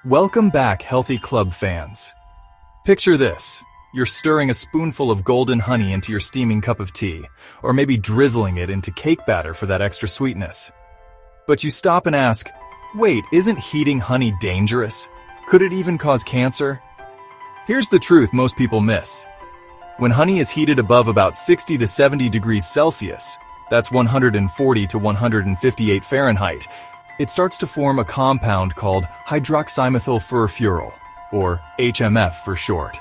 Welcome back, Healthy Club fans. Picture this. You're stirring a spoonful of golden honey into your steaming cup of tea, or maybe drizzling it into cake batter for that extra sweetness. But you stop and ask, wait, isn't heating honey dangerous? Could it even cause cancer? Here's the truth most people miss. When honey is heated above about 60 to 70 degrees Celsius, that's 140 to 158 Fahrenheit, it starts to form a compound called hydroxymethylfurfural, or HMF for short.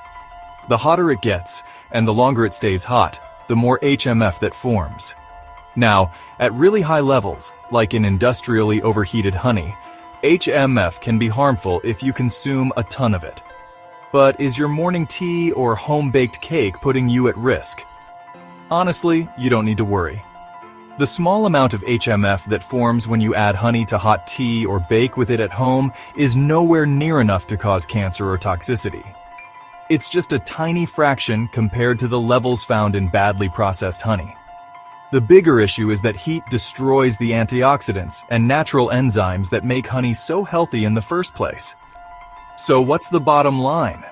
The hotter it gets, and the longer it stays hot, the more HMF that forms. Now, at really high levels, like in industrially overheated honey, HMF can be harmful if you consume a ton of it. But is your morning tea or home-baked cake putting you at risk? Honestly, you don't need to worry. The small amount of HMF that forms when you add honey to hot tea or bake with it at home is nowhere near enough to cause cancer or toxicity. It's just a tiny fraction compared to the levels found in badly processed honey. The bigger issue is that heat destroys the antioxidants and natural enzymes that make honey so healthy in the first place. So what's the bottom line?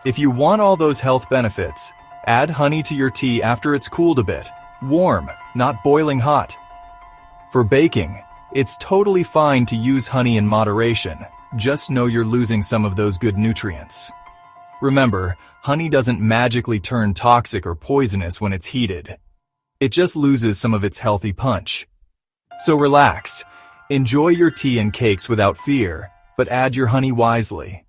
If you want all those health benefits, add honey to your tea after it's cooled a bit. Warm, not boiling hot. For baking, it's totally fine to use honey in moderation. Just know you're losing some of those good nutrients. Remember, honey doesn't magically turn toxic or poisonous when it's heated. It just loses some of its healthy punch. So relax. Enjoy your tea and cakes without fear, but add your honey wisely.